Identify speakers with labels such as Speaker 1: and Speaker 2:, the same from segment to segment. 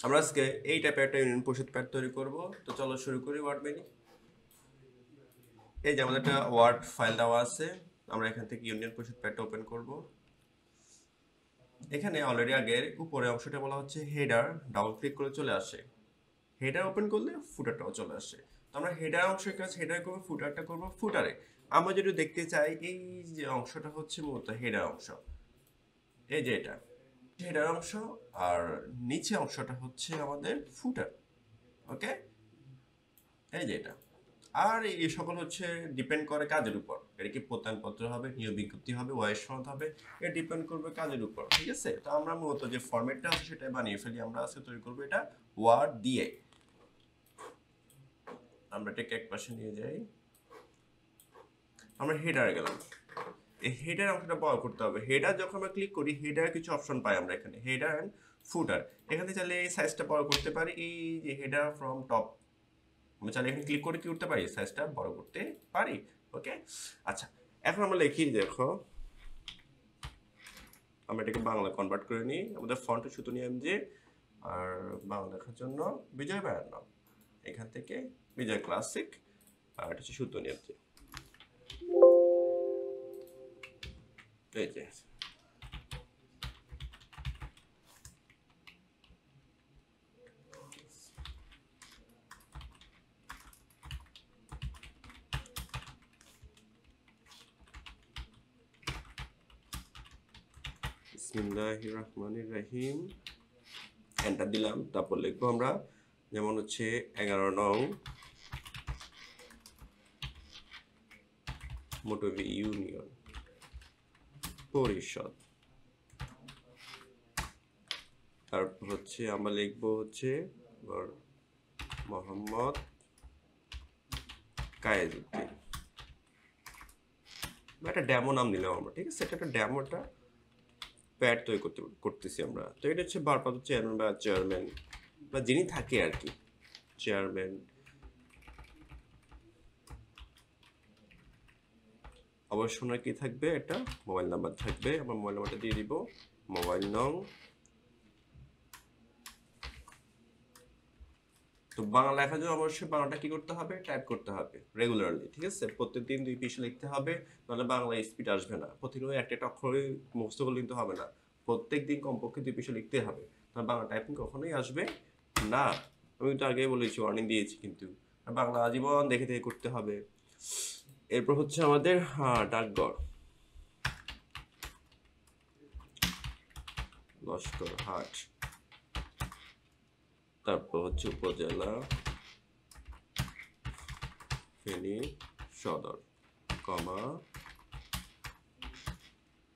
Speaker 1: আমরা আজকে এই টাইপের একটা ইউনিয়ন পরিষদ প্যাড তৈরি করব। তো চলো শুরু করি ওয়ার্ড মেনি। এই যে আমাদের একটা ওয়ার্ড ফাইল দেওয়া আছে, আমরা এখান থেকে ইউনিয়ন পরিষদ প্যাডটা ওপেন করব। এখানে অলরেডি আগের উপরে অংশটা বলা হচ্ছে হেডার, ডাবল ক্লিক করে চলে আসে। হেডার ওপেন করলে ফুটারটাও চলে আসে। তো আমরা হেডার অংশের কাছে হেডার করবো, ফুটারটা করবো ফুটারে। আমরা যদি দেখতে চাই এই যে অংশটা হচ্ছে মূলত হেডার অংশ, এই যে এটা হেডার অংশ, আর নিচে অংশটা হচ্ছে আমাদের ফুটার। ওকে, এই যে এটা। আর এই সকল হচ্ছে ডিপেন্ড করে কাজের উপর, এটা কি প্রত্যয়নপত্র হবে, নিয়োগ বিজ্ঞপ্তি হবে, ওয়াইস সনদ হবে, এটা ডিপেন্ড করবে কাজের উপর। ঠিক আছে, তো আমরা মূলত যে ফরম্যাটটা আছে সেটা বানিয়ে ফেলি। আমরা আজকে তৈরি করবো এটা ওয়ার্ড দিয়ে। আমরা এটাকে এক পাশে নিয়ে যাই, আমরা হেডারে গেলাম। এই হেডার অংশটা বড় করতে হবে। হেডার যখন আমরা ক্লিক করি, হেডার কিছু অপশন পাই আমরা এখানে, হেডার এন্ড ফুটার। এখানে চাইলে এই সাইজটা বড় করতে পারি, এই যে হেডার ফ্রম টপ, আমি চাইলে এখানে ক্লিক করে কি করতে পারি, সাইজটা বড় করতে পারি। ওকে, আচ্ছা এখন আমরা লিখি, দেখো আমরা এটাকে বাংলা কনভার্ট করে নিই। আমাদের ফন্ট সুতনি এমজে, আর বাংলা লেখার জন্য বিজয় বায়ান্ন, এখান থেকে বিজয় ক্লাসিক, আর এটা হচ্ছে সুতনি এমজে। এই যে বিসমিল্লাহির রহমানির রহিম, এন্টার দিলাম। তারপর লিখবো আমরা, যেমন হচ্ছে 11 নং মোটরবি ইউনিয়ন পরিষদ। তারপর হচ্ছে আমরা লিখবো হচ্ছে মোহাম্মদ কায়েজউদ্দিন, একটা ডেমো নাম নিলাম আমরা। ঠিক আছে, এটা একটা ডেমোটা প্যাড তৈরি করতেছি আমরা। তো এটা হচ্ছে ভারপ্রাপ্ত চেয়ারম্যান বা চেয়ারম্যান বা যিনি থাকে আর কি, চেয়ারম্যান। অবশ্যই কি থাকবে, একটা মোবাইল নাম্বার থাকবে। আমরা মোবাইল নাম্বারটা দিয়ে দিব, মোবাইল নং। তো বাংলা লেখার জন্য অবশ্যই বাংলাটা কি করতে হবে, টাইপ করতে হবে রেগুলারলি। ঠিক আছে, প্রত্যেকদিন 2 পৃষ্ঠা লিখতে হবে, নাহলে বাংলা স্পিড আসবে না। প্রতিদিন একটা একটা অক্ষরে মুখস্থ করলে কিন্তু হবে না, প্রত্যেকদিন কমপক্ষে 2 পৃষ্ঠা লিখতে হবে, তাহলে বাংলা টাইপিং কখনোই আসবে না। আমি কিন্তু আগেই বলেছি, ওয়ার্নিং দিয়েছি, কিন্তু বাংলা আজীবন দেখে দেখে করতে হবে। এরপর হচ্ছে আমাদের ডাকঘর, লস্করহাট। তারপর হচ্ছে উপজেলা ফেনী সদর, কমা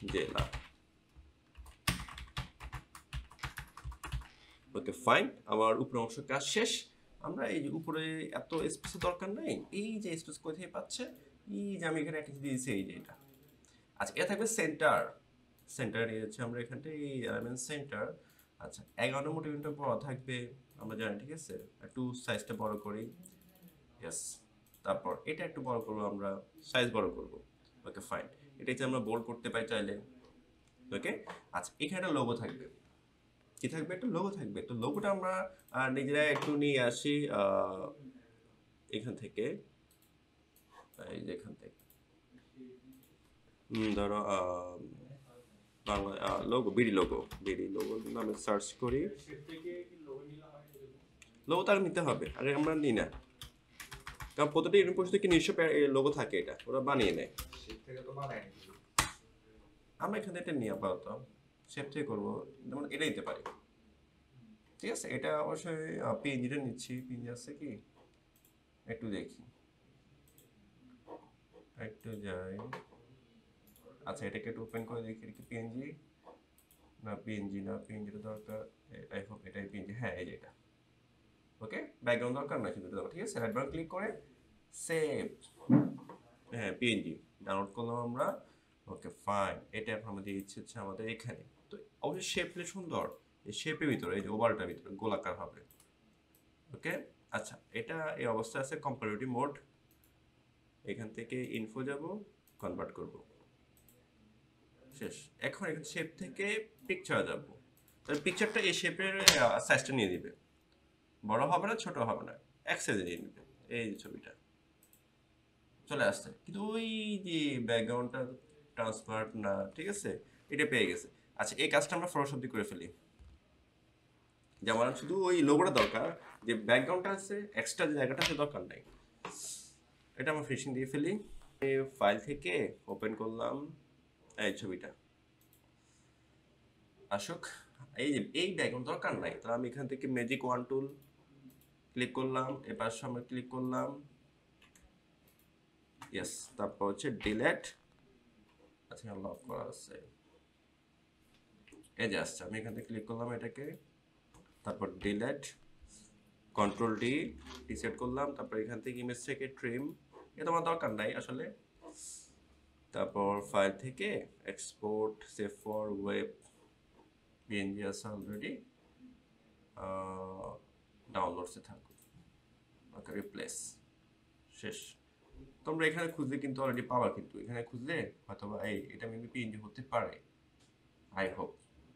Speaker 1: জেলা। ওকে ফাইন, আমার উপরে অংশ কাজ শেষ। আমরা এই যে উপরে এত স্পেস দরকার নাই, এই যে স্পেস কোথায় পাচ্ছে, এই যে আমি এখানে একটা দিয়েছি, এই যে এটা। আচ্ছা, এটা থাকবে সেন্টার। সেন্টার নিয়েছি আমরা এখান থেকে, এই এলিমেন্ট সেন্টার। আচ্ছা, 11 নম্বর টেবিলটা বড় থাকবে, আমরা জানি। ঠিক আছে, একটু সাইজটা বড় করি, ইয়েস। তারপর এটা একটু বড় করবো, আমরা সাইজ বড় করব। ওকে ফাইন, এটা হচ্ছে আমরা বোল্ড করতে পাই চাইলে। ওকে, আচ্ছা এখানে একটা লোগো থাকবে, কি থাকবে, একটা লোগো থাকবে। তো লোগোটা আমরা নিজেরা একটু নিয়ে আসি এখান থেকে, এই যে এখান থেকে ধরো Bangla logo, BD logo, BD logo নামে সার্চ করি। লোগো তার নিতে হবে, আরে আমরা নিই না, কারণ প্রতিটা ইউনিভার্সিটি কি নিজস্ব লোগো থাকে, এটা ওরা বানিয়ে নেয়। আমরা এখান থেকে এটা নিয়ে আপাতত সেভ থেকে করবো, যেমন এটা নিতে পারি। ঠিক আছে, এটা অবশ্যই পিএনজিটা নিচ্ছি। পিএনজি আছে কি, একটু দেখি, একটু যাই। আচ্ছা, এটাকে একটু ওপেন করে দেখি, এটা কি পিএনজি না, পিএনজি না, পিএনজিটা দরকার। এটাই হোক, এটাই পিএনজি, হ্যাঁ এই যে এটা। ওকে, ব্যাকগ্রাউন্ড দরকার না, শুধু এটা। ঠিক আছে, রাইট বাটন ক্লিক করে সেভ, হ্যাঁ পিএনজি ডাউনলোড করলাম আমরা। ওকে ফাইন, এটা এখন আমাদের ইচ্ছে হচ্ছে আমাদের এখানে। তো অবশ্যই শেপটা সুন্দর, এই শেপের ভিতরে, এই যে ওভালটার ভিতরে গোলাকার হবে। ওকে, আচ্ছা এটা এই অবস্থায় আছে। কম্পারেটিভ মোড, এখান থেকে ইনফো যাব, কনভার্ট করব। শেষ। এখন এখানে শেপ থেকে পিকচার যাব, তাহলে পিকচারটা এই শেপের সাইজটা নিয়ে দিবে, বড় হবে না ছোট হবে না, এক সাইজে নিয়ে নিবে। এই যে ছবিটা চলে আসছে, কিন্তু ওই যে ব্যাকগ্রাউন্ডটা ট্রান্সপারেন্ট না, ঠিক আছে, এটা পেয়ে গেছে। আচ্ছা এই কাজটা আমরা ফটোশপ দিয়ে করে ফেলি, যেমন শুধু ওই লোগোটা দরকার, যে ব্যাকগ্রাউন্ডটা আছে এক্সট্রা যে জায়গাটা আছে দরকার নাই। এটা আমরা ফিনিশিং দিয়ে ফেলি। ফাইল থেকে ওপেন করলাম এই ছবিটা, আসুক। এই যে এই ব্যাকগ্রাউন্ড দরকার নাই, তাহলে আমি এখান থেকে ম্যাজিক ওয়ান টুল ক্লিক করলাম, এবার সামনে ক্লিক করলাম, ইয়েস, তারপর হচ্ছে ডিলেট। আচ্ছা লক করা আছে, এই যে আসছে, আমি এখান থেকে ক্লিক করলাম এটাকে, তারপর ডিলেট, কন্ট্রোল ডি রিসেট করলাম, তারপর এখান থেকে ইমেজ থেকে ট্রিম, এটা আমার দরকার নাই আসলে। তারপর ফাইল থেকে export save for web, PNG আছে অলরেডি, ডাউনলোডসে থাকুক, ওকে রিপ্লেস, শেষ। তোমরা এখানে খুঁজলে কিন্তু অলরেডি পাবা, কিন্তু এখানে খুঁজলে হয়তো বা এটা মেবি পিএনজি হতে পারে, আই হোপ।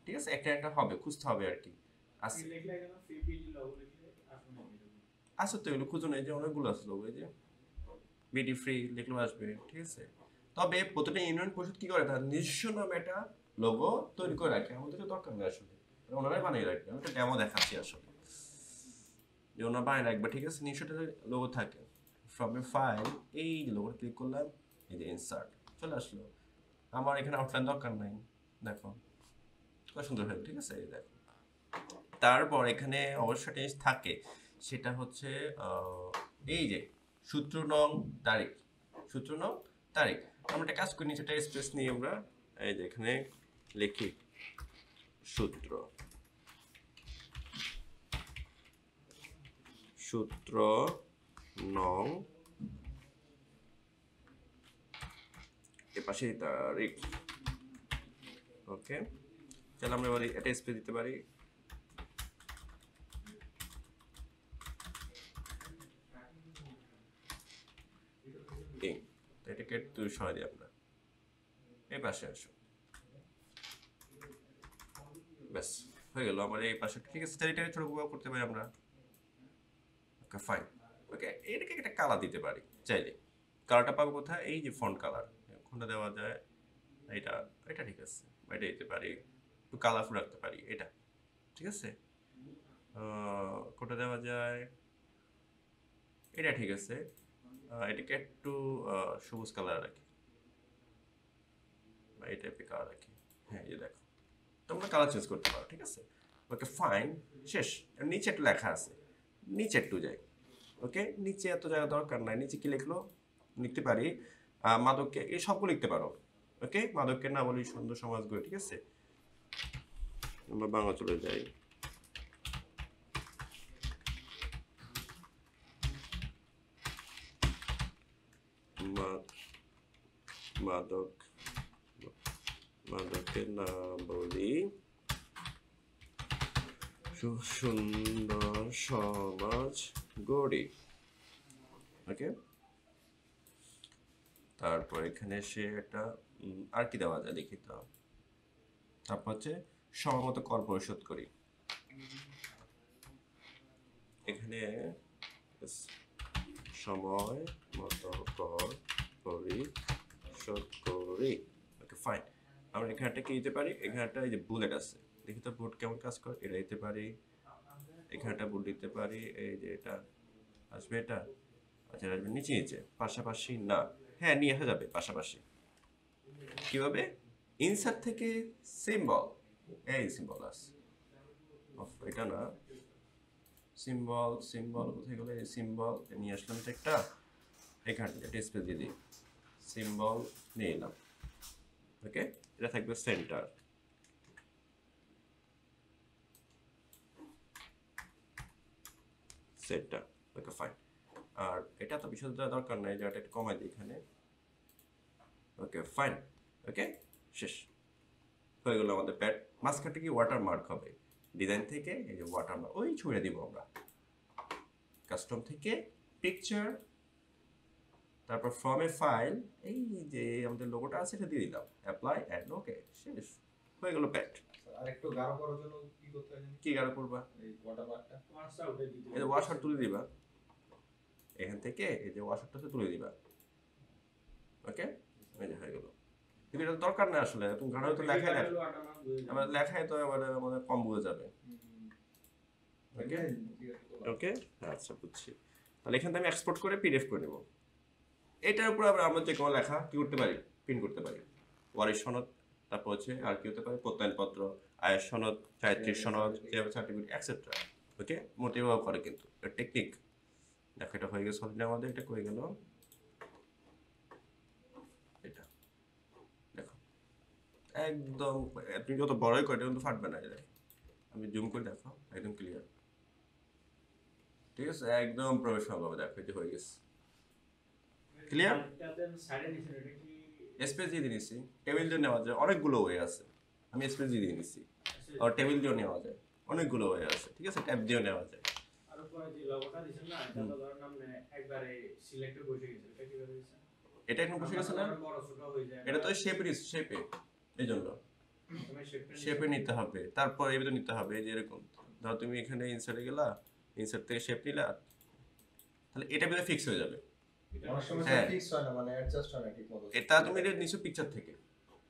Speaker 1: ঠিক আছে, একটা একটা হবে, খুঁজতে হবে আর কি। আছে তো এগুলো খুঁজো না, এই যে অনেকগুলো আছে লোক, এই যে বিডি ফ্রি লিখলেও আসবে, ঠিক আছে। তবে প্রতিটা ইউনিয়ন পরিষদ কি করে, তার নিজস্ব নামে একটা লোগো তৈরি করে রাখে, আমাদের দরকার নেই আসলে, ওনারাই বানিয়ে রাখবে। আমি একটা ডেমো দেখাচ্ছি আসলে, যে ওনারা বানিয়ে রাখবে, ঠিক আছে, নিজস্ব লোগো থাকে। ফ্রম এ ফাইল এই লোগো ক্লিক করলাম, এই যে ইনসার্ট চলে আসলো। আমার এখানে আউটলাইন দরকার নাই, দেখো কত সুন্দর হয়, ঠিক আছে, এই দেখো। তারপর এখানে অবশ্যই একটা জিনিস থাকে, সেটা হচ্ছে এই যে সূত্র নং তারিখ, সূত্র নং তারিখ। আমরা একটা কাজ করি, নিচেটা স্পেস নিয়ে আমরা এই যে এখানে লিখি সূত্র, সূত্র নং এপাশে তারিখ, ওকে। তাহলে আমরা এবার এটা স্পেস দিতে পারি, এটাকে একটু সরাই দিই আমরা, এই পাশে আসো, ব্যাস হয়ে গেল আমার এই পাশে, ঠিক আছে। তাহলে এটাকে ছোট করতে পারি আমরা, ওকে ফাইন। ওকে এটাকে একটা কালার দিতে পারি চাইলে, কালারটা পাবো কোথায়, এই যে ফন্ট কালার, কোনটা দেওয়া যায়, এটা, এটা ঠিক আছে, এটা দিতে পারি, একটু কালারফুল রাখতে পারি, এটা ঠিক আছে। কোনটা দেওয়া যায়, এটা ঠিক আছে, এটাকে একটু সবুজ কালার রাখি, বা এই টাইপের কালার রাখি, হ্যাঁ এই যে দেখো, তোমরা কালার চেঞ্জ করতে পারো, ঠিক আছে। ওকে ফাইন, শেষ। নিচে একটু লেখা আছে, নিচে একটু যাই, ওকে। নিচে এত জায়গা দরকার নাই, নিচে কি লিখলো, লিখতে পারি মাদককে, এই সবগুলো লিখতে পারো, ওকে। মাদককে না বলি সুন্দর সমাজ গড়ে, ঠিক আছে। আমরা বাংলা চলে যাই, মাদক, মাদকের না বলি সুন্দর সমাজ গড়ি, ওকে। তারপর এখানে সে একটা আর কি দেওয়া যায় দেখি তো, তারপর হচ্ছে সময় মতো কর পরিশোধ করি, এখানে সময় মতো কর পরিশোধ করি, ওকে ফাইন। আমরা এখানে একটা কি দিতে পারি, এখানে একটা এই যে বুলেট আছে, দেখি তো বুট কেমন কাজ করে, এটা দিতে পারি, এখানে একটা বুট দিতে পারি, এই যে এটা আসবে, এটা আচ্ছা আসবে নিচে নিচে, পাশাপাশি না, হ্যাঁ নিয়ে আসা যাবে পাশাপাশি, কিভাবে, ইনসার্ট থেকে সিম্বল, এই সিম্বল আছে, এটা না, সিম্বল, সিম্বল কোথায় গেলে, সিম্বল নিয়ে আসলাম তো একটা, এখানে একটা স্পেস দিয়ে দিই, সিম্বল নিয়ে এলাম, ওকে। এটা থাকবে সেন্টার, সেন্টার, ওকে ফাইন। আর এটা তো বিশদটা দরকার নাই, যেটা একটু কমাই দিই এখানে, ওকে ফাইন, ওকে শেষ হয়ে গেল আমাদের প্যাড। মাঝখানটা কি ওয়াটারমার্ক হবে, ডিজাইন থেকে এই যে ওয়াটারমার্ক ওই ছুঁড়ে দিব আমরা, কাস্টম থেকে পিকচার, তারপর ফ্রম এ ফাইল, এই যে আমাদের লোগোটা আছে এটা দিয়ে দিলাম, অ্যাপ্লাই অ্যান্ড ওকে। হয়ে গেল প্যাড।
Speaker 2: আর একটু গাঢ় করার জন্য কি করতে হয় জানি?
Speaker 1: কি গাঢ় করবা?
Speaker 2: এই ওয়াটারমার্কটা
Speaker 1: এই যে ওয়াশার তুলে দিবা, এখান থেকে এই যে ওয়াশারটা তুলে দিবা। ওকে, এই যে হয়ে গেল। কিন্তু এটা দরকার না আসলে, তুমি গাঢ় তো লেখাই আমার লেখায় তো আবার আমাদের কম বোঝা যাবে। ওকে ওকে, আচ্ছা বুঝছি। তাহলে এখান থেকে আমি এক্সপোর্ট করে পিডিএফ করে নেব। এটার উপর আবার আমরা যে কোনো লেখা কি করতে পারি, প্রিন্ট করতে পারি। ওয়ারিশ সনদ, তারপর হচ্ছে আর কি হতে পারে, প্রত্যয়নপত্র, আয়ের সনদ, চারিত্রিক সনদ, সার্টিফিকেট এক্সেট্রা। ওকে, মোটেও করে কিন্তু টেকনিক। দেখো এটা হয়ে গেছে অলরেডি আমাদের, এটা হয়ে গেল। এটা দেখো একদম, তুমি যত বড়ই করে এটা কিন্তু ফাটবে না। এটা আমি জুম করে দেখো, একদম ক্লিয়ার। ঠিক আছে, একদম প্রফেশনালভাবে দেখো, এটা হয়ে গেছে ক্লিয়ার। স্পেস দিয়ে দিয়েছি, টেবিল দিয়ে নেওয়া যায় অনেকগুলো ওয়ে আছে। আমি স্পেস দিয়ে দিয়েছি, আর টেবিল দিয়েও নেওয়া যায়, অনেকগুলো ওয়ে আছে। ঠিক আছে, ট্যাব দিয়েও নেওয়া যায়।
Speaker 3: আর উপরে যে লোগোটা দিছেন না, এটা তো ধরেন আপনি একবারে সিলেক্টে বসে গেছে, এটা কিভাবে দিছেন?
Speaker 1: এটা এখন বসে গেছে না,
Speaker 3: বড় ছোট হয়ে যায়।
Speaker 1: এটা তো শেপে, এই জন্য শেপে নিতে হবে। তারপর এই ভিতরে নিতে হবে, যে এরকম ধরো তুমি এখানে ইনসার্টে গেলা, ইনসার্ট থেকে শেপ নিলা, তাহলে এটা ভিতরে ফিক্স হয়ে যাবে।
Speaker 2: অনেক সময়
Speaker 1: হ্যাঁ।
Speaker 2: ফিক্স হয় না, মানে অ্যাডজাস্ট হয় না ঠিকমতো।
Speaker 1: এটা তুমি এটা নিচে পিকচার থেকে,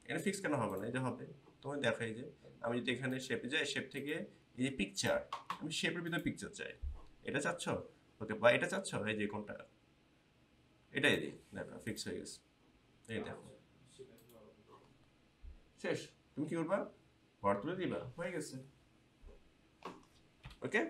Speaker 1: এটা ফিক্স কেন হবে না? এটা হবে। তোমার দেখাই যে আমি যদি এখানে শেপে যাই, শেপ থেকে এই যে পিকচার, আমি শেপের ভিতরে পিকচার চাই। এটা চাচ্ছ? ওকে, বা এটা চাচ্ছ? এই যে কোনটা, এটাই দিই। দেখো ফিক্স হয়ে গেছে, এই দেখো শেষ। তুমি কি করবা? ঘর তুলে দিবা, হয়ে গেছে। ওকে।